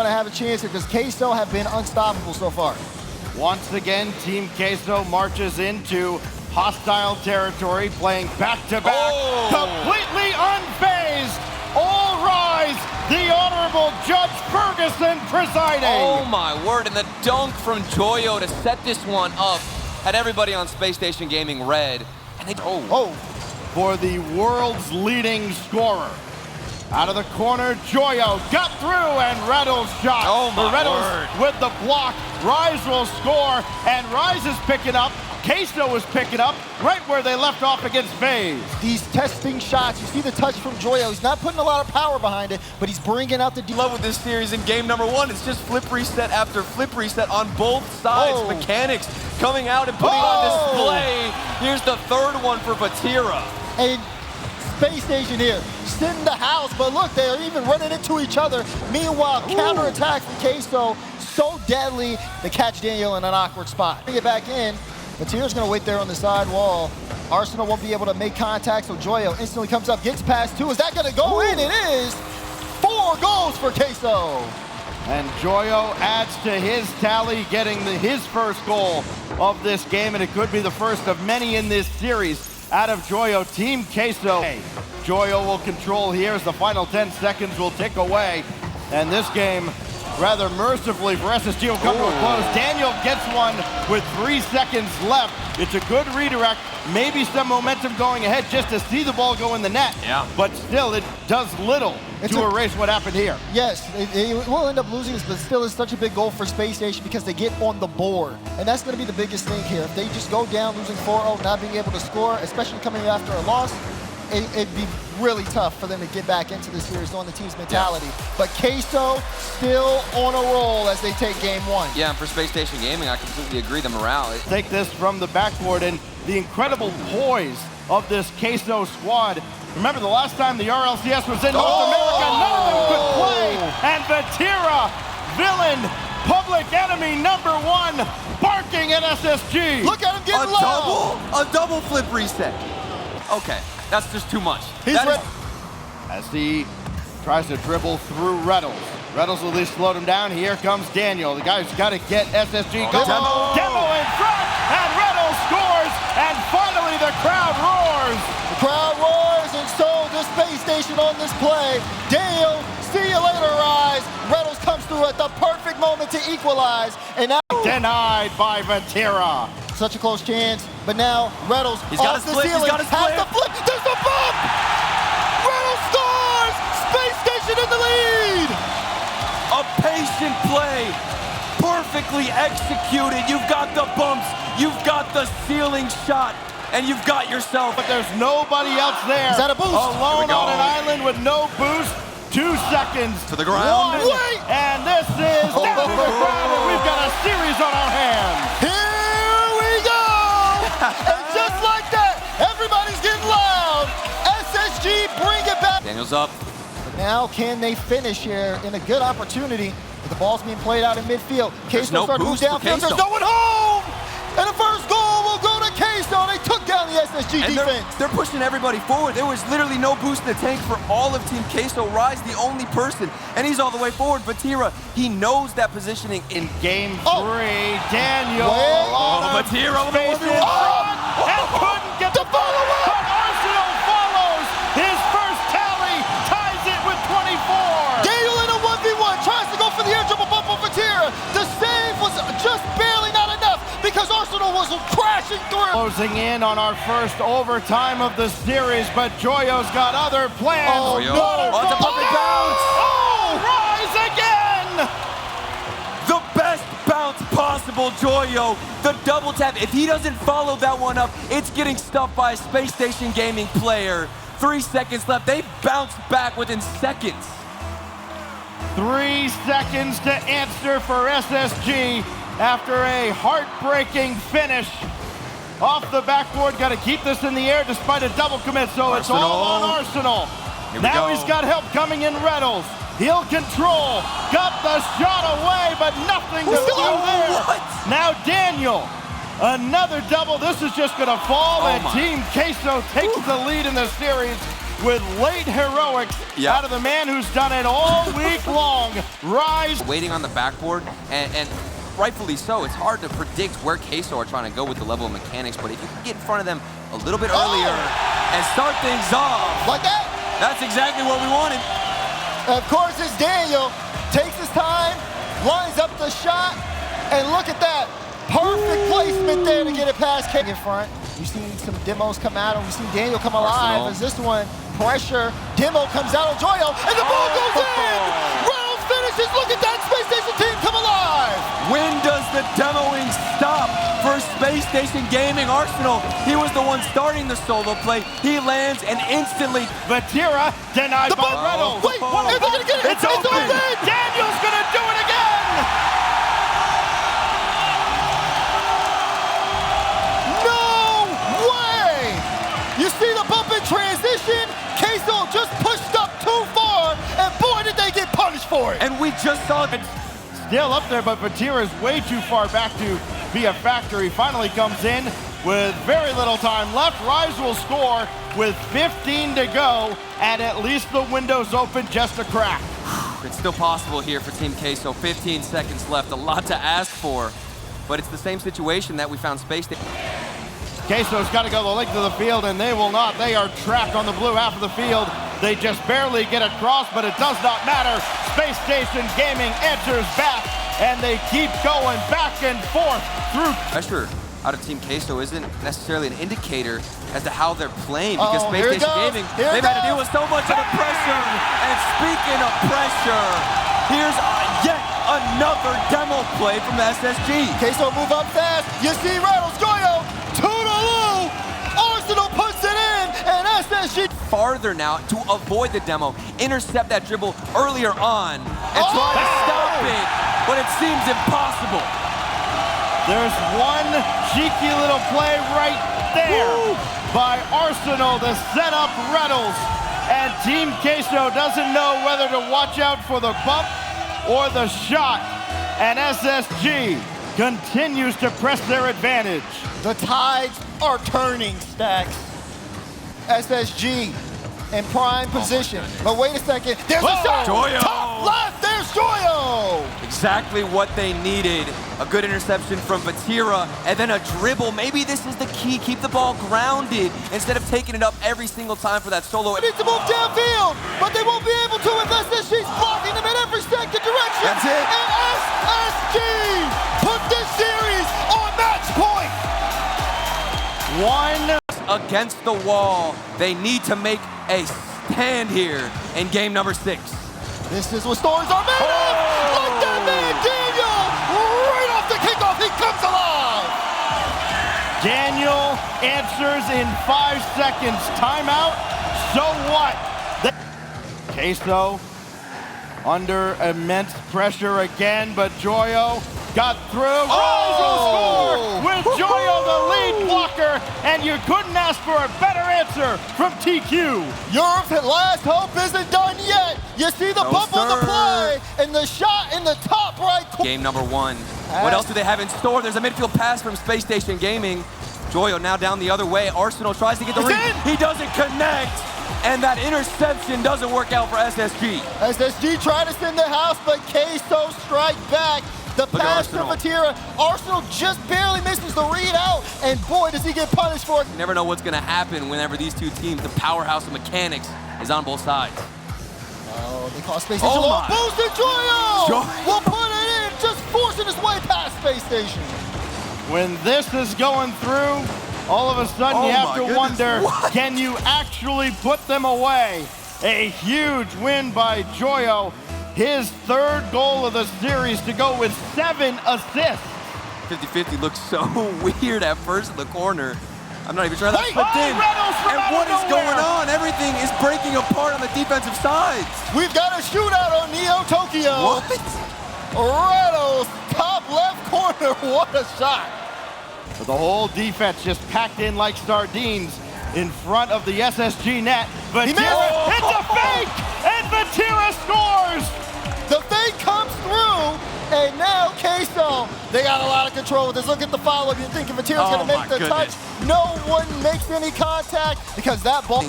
to have a chance here because Queso have been unstoppable so far. Once again, Team Queso marches into hostile territory, playing back-to-back, completely unfazed. All rise, the Honorable Judge Ferguson presiding. Oh my word, and the dunk from Joyo to set this one up had everybody on Spacestation Gaming red. And they, for the world's leading scorer. Out of the corner, Joyo got through and Reddles shot. Oh my Reddles with the block. Rise will score, and Rise is picking up. Queso is picking up right where they left off against FaZe. These testing shots, you see the touch from Joyo. He's not putting a lot of power behind it, but he's bringing out the love with this series in game number one. It's just flip reset after flip reset on both sides. Mechanics coming out and putting on display. Here's the third one for Vatira. And Spacestation here, sitting in the house, but look, they're even running into each other. Meanwhile, counterattack from Queso, so deadly to catch Daniel in an awkward spot. Bring it back in. Vatira's gonna wait there on the side wall. Arsenal won't be able to make contact, so Joyo instantly comes up, gets past two. Is that gonna go in? It is. 4 goals for Queso. And Joyo adds to his tally, getting his first goal of this game, and it could be the first of many in this series. Out of Joyo, Team Queso. Joyo will control here as the final 10 seconds will tick away. And this game, rather mercifully for SSG, will come to a close. Daniel gets one with 3 seconds left. It's a good redirect, maybe some momentum going ahead just to see the ball go in the net. But still, it does little to erase what happened here. Yes, it will end up losing this, but still it's such a big goal for Spacestation because they get on the board. And that's going to be the biggest thing here. If they just go down losing 4-0, not being able to score, especially coming after a loss, it'd be really tough for them to get back into the series knowing the team's mentality. But Queso still on a roll as they take game one. Yeah, and for Spacestation Gaming, I completely agree, the morale. Take this from the backboard and the incredible poise of this Queso squad. Remember the last time the RLCS was in North America, none of them could play. And Vatira, villain, public enemy #1, barking at SSG. Look at him getting low. A double flip reset. Okay. That's just too much. As he tries to dribble through Reddles. Reddles will at least slow him down. Here comes Daniel. The guy's got to get SSG going. Demo in front, and Reddles scores, and finally the crowd roars. The crowd roars, and so the Spacestation on this play. Daniel, see you later, Rise. Reddles comes through at the perfect moment to equalize, and now denied by Vatira. Such a close chance, but now Reddles off the ceiling, has the flip, there's the bump! Reddles scores! Spacestation in the lead! A patient play, perfectly executed. You've got the bumps, you've got the ceiling shot, and you've got yourself. But there's nobody else there. Is that a boost? Alone on an island with no boost. 2 seconds. To the ground. And this is down to the ground, and we've got a series on our hands. And just like that, everybody's getting loud. SSG, bring it back. Daniel's up. But now can they finish here in a good opportunity? The ball's being played out in midfield. Queso started to move downfield. There's no one home. And the first goal will go to Queso. They took down the SSG defense. They're pushing everybody forward. There was literally no boost in the tank for all of Team Queso. Rise, the only person, and he's all the way forward. Vatira, he knows that positioning. In game 3, Daniel. Vatira with and couldn't get the follow-up. But Arsenal follows. His first tally ties it with 24. Daniel in a 1v1 tries to go for the air dribble bump on Vatira. The save was just barely not enough because Arsenal was crashing through. Closing in on our first overtime of the series, but Joyo's got other plans. Oh, no. It's a perfect bounce. Rise again. The best bounce possible, Joyo. The double tap. If he doesn't follow that one up, it's getting stuffed by a Spacestation Gaming player. 3 seconds left. They bounced back within seconds. 3 seconds to answer for SSG after a heartbreaking finish. Off the backboard, got to keep this in the air despite a double commit, so it's all on Arsenal. Now he's got help coming in Reddles. He'll control, got the shot away, but nothing to do there. Now Daniel, another double. This is just gonna fall, and Team Queso takes the lead in the series with late heroics out of the man who's done it all week long. Rise. Waiting on the backboard, and rightfully so. It's hard to predict where Queso are trying to go with the level of mechanics, but if you can get in front of them a little bit earlier and start things off. Like that? That's exactly what we wanted. Of course, it's Daniel. Takes his time, lines up the shot, and look at that. Perfect placement there to get it past K in front. We've seen some demos come out, and we've seen Daniel come alive as this one, pressure. Demo comes out of Joyo, and the ball goes in! Reynolds finishes, look at that Space Station team come alive! When does the demoing stop for Space Station Gaming? Arsenal, he was the one starting the solo play. He lands and instantly... Vatira denied by Reynolds. Wait, is it gonna get it? It's open! Daniel's gonna do it again! No way! You see the bump in transition? Queso just pushed up too far, and boy, did they get punished for it! And we just saw it. Still up there, but Vatira is way too far back to be a factor. He finally comes in with very little time left. Rise will score with 15 to go, and at least the window's open just a crack. It's still possible here for Team Queso. 15 seconds left, a lot to ask for, but it's the same situation that we found Space Station. Queso's got to go the length of the field, and they will not. They are trapped on the blue half of the field. They just barely get across, but it does not matter. Space Station Gaming answers back, and they keep going back and forth through. Pressure out of Team Queso isn't necessarily an indicator as to how they're playing, because Space Station Gaming, they've had to deal with so much of the pressure. And speaking of pressure, here's yet another demo play from the SSG. Queso move up fast. You see Reynolds, Joyo, Toodaloo. Arsenal puts it in, and SSG farther now to avoid the demo, intercept that dribble earlier on, and try to stop it, but it seems impossible. There's one cheeky little play right there by Arsenal to set up Reynolds, and Team Queso doesn't know whether to watch out for the bump or the shot, and SSG continues to press their advantage. The tides are turning, Stacks. SSG in prime position. But wait a second, there's a shot! Joyo. Top left, there's Joyo! Exactly what they needed. A good interception from Vatira, and then a dribble. Maybe this is the key. Keep the ball grounded instead of taking it up every single time for that solo. They need to move downfield, but they won't be able to if SSG's blocking them in every second direction. That's it. And SSG put this series on match point! One against the wall. They need to make a stand here in game number 6. This is what stories are made of! Like that man, Daniel! Right off the kickoff, he comes alive! Daniel answers in 5 seconds. Timeout, so what? Queso under immense pressure again, but Joyo got through. Rise will score with Joyo the lead blocker, and you couldn't ask for a better answer from TQ. Europe's last hope isn't done yet. You see the bump on the play, and the shot in the top right corner. Game number 1. What else do they have in store? There's a midfield pass from Space Station Gaming. Joyo now down the other way. Arsenal tries to get the read. He doesn't connect, and that interception doesn't work out for SSG. SSG tried to send the house, but Queso strike back. The pass to Vatira. Arsenal just barely misses the read out, and boy, does he get punished for it. You never know what's going to happen whenever these two teams, the powerhouse of mechanics, is on both sides. Oh, they call Space Station. Oh, boost to Joyo! Will put it in, just forcing his way past Space Station. When this is going through, all of a sudden you have to wonder, can you actually put them away? A huge win by Joyo. His 3rd goal of the series to go with 7 assists. 50-50 looks so weird at first in the corner. I'm not even trying to put in. And what is going on? Everything is breaking apart on the defensive sides. We've got a shootout on Neo Tokyo. What? Reynolds, top left corner, what a shot. The whole defense just packed in like sardines in front of the SSG net. Vatira, it's a fake, and Vatira scores! The fake comes through, and now Queso, they got a lot of control with this. Look at the follow-up. You're thinking Vatira's gonna make the touch. No one makes any contact because that ball.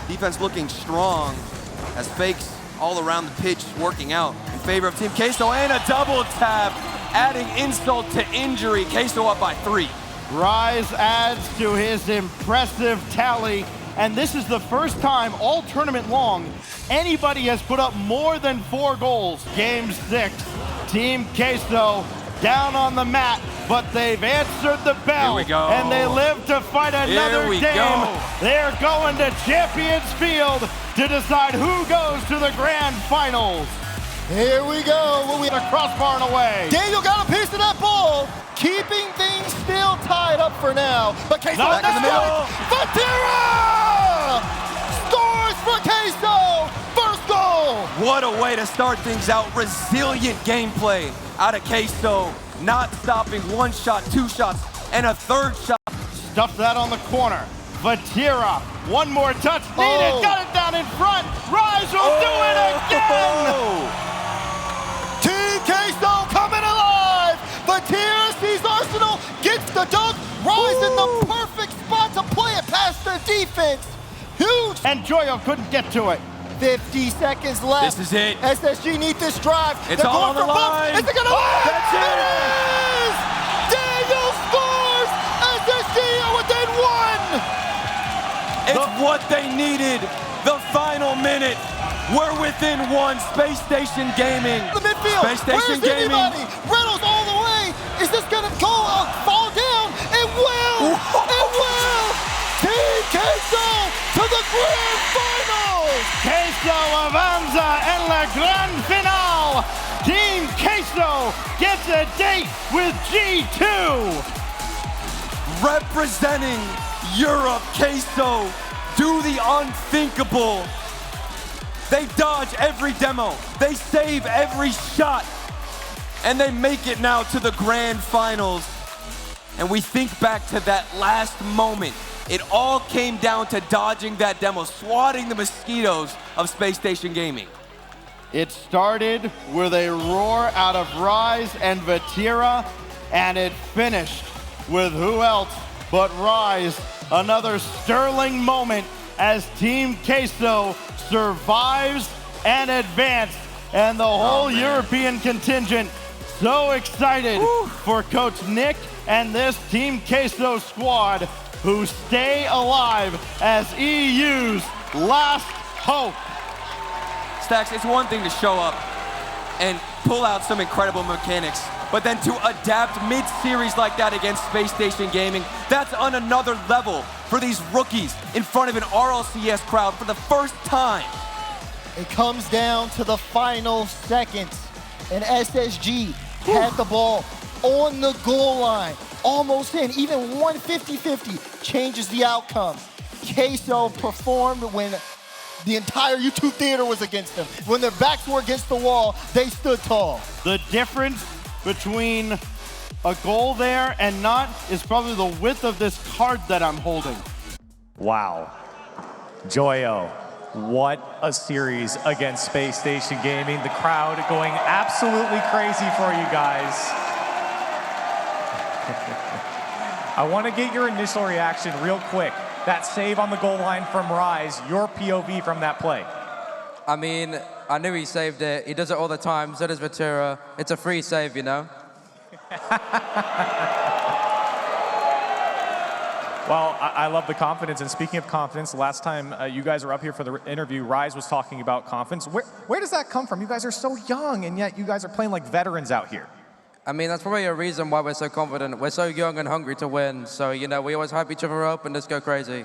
Defense looking strong as fakes all around the pitch working out in favor of Team Queso, and a double tap, adding insult to injury. Queso up by 3. Rise adds to his impressive tally, and this is the first time all tournament long anybody has put up more than 4 goals. Game 6, Team Queso down on the mat, but they've answered the bell. Here we go. And they live to fight another game. They're going to Champions Field to decide who goes to the grand finals. Here we go. We have a crossbar and away. Daniel got a piece of that ball, keeping things still tied up for now. But Queso Back in the middle. Vatira scores for Queso. First goal. What a way to start things out. Resilient gameplay out of Queso. Not stopping 1 shot, 2 shots, and a 3rd shot. Stuff that on the corner. Vatira, 1 more touch needed. Got it down in front. Rise will do it again. Team Queso coming alive. Vatira sees Arsenal, gets the dunk. Rise in the perfect spot to play it past their defense. Huge. And Joyo couldn't get to it. 50 seconds left. This is it. SSG need this drive. It's They're all going on the for line. both. Is it gonna win? That's it. It is! Daniel scores! SSG are within 1! It's what they needed. The final minute. We're within 1. Spacestation Gaming. The midfield. Spacestation Where's Gaming. anybody? Reynolds all the way. Is this gonna go fall down? It will! It will! Team Queso to the grand finals! Queso avanza en la gran final. Team Queso gets a date with G2. Representing Europe, Queso do the unthinkable. They dodge every demo. They save every shot. And they make it now to the grand finals. And we think back to that last moment. It all came down to dodging that demo, swatting the mosquitoes of Spacestation Gaming. It started with a roar out of Rise and Vatira, and it finished with who else but Rise. Another sterling moment as Team Queso survives and advances, and the whole European contingent so excited for Coach Nick and this Team Queso squad, who stay alive as EU's last hope. Stacks, it's one thing to show up and pull out some incredible mechanics, but then to adapt mid-series like that against Spacestation Gaming, that's on another level for these rookies in front of an RLCS crowd for the first time. It comes down to the final seconds, and SSG had the ball on the goal line, almost in. Even 150-50 changes the outcome. Queso performed when the entire YouTube theater was against them. When their backs were against the wall, they stood tall. The difference between a goal there and not is probably the width of this card that I'm holding. Wow. Joyo, what a series against Spacestation Gaming. The crowd going absolutely crazy for you guys. I want to get your initial reaction real quick. That save on the goal line from Rise, your POV from that play. I mean, I knew he saved it. He does it all the time. So does Vatira. It's a free save, you know? Well, I love the confidence. And speaking of confidence, the last time you guys were up here for the interview, Rise was talking about confidence. Where does that come from? You guys are so young, and yet you guys are playing like veterans out here. I mean, that's probably a reason why we're so confident. We're so young and hungry to win. So, you know, we always hype each other up and just go crazy.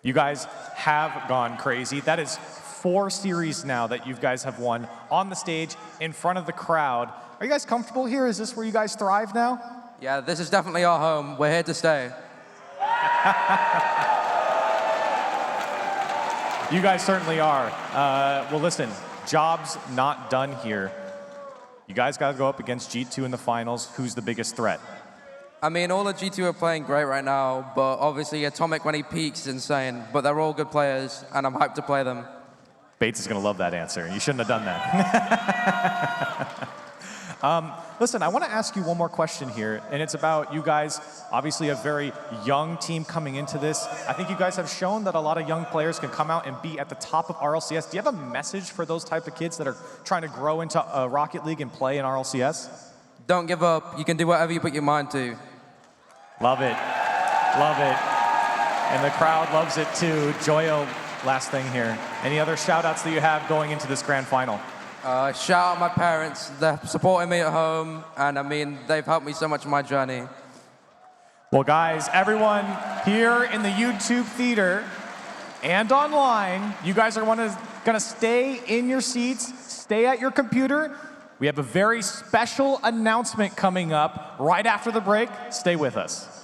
You guys have gone crazy. That is 4 series now that you guys have won on the stage in front of the crowd. Are you guys comfortable here? Is this where you guys thrive now? Yeah, this is definitely our home. We're here to stay. You guys certainly are. Well, listen, job's not done here. You guys got to go up against G2 in the finals. Who's the biggest threat? I mean, all the G2 are playing great right now, but obviously Atomic when he peaks is insane. But they're all good players, and I'm hyped to play them. Bates is going to love that answer. You shouldn't have done that. Listen, I want to ask you one more question here, and it's about you guys, obviously a very young team coming into this. I think you guys have shown that a lot of young players can come out and be at the top of RLCS. Do you have a message for those type of kids that are trying to grow into Rocket League and play in RLCS? Don't give up. You can do whatever you put your mind to. Love it. Love it. And the crowd loves it too. Joyo, last thing here. Any other shout-outs that you have going into this grand final? Shout out my parents. They're supporting me at home, and I mean, they've helped me so much in my journey. Well, guys, everyone here in the YouTube theater and online, you guys are gonna stay in your seats, stay at your computer. We have a very special announcement coming up right after the break. Stay with us.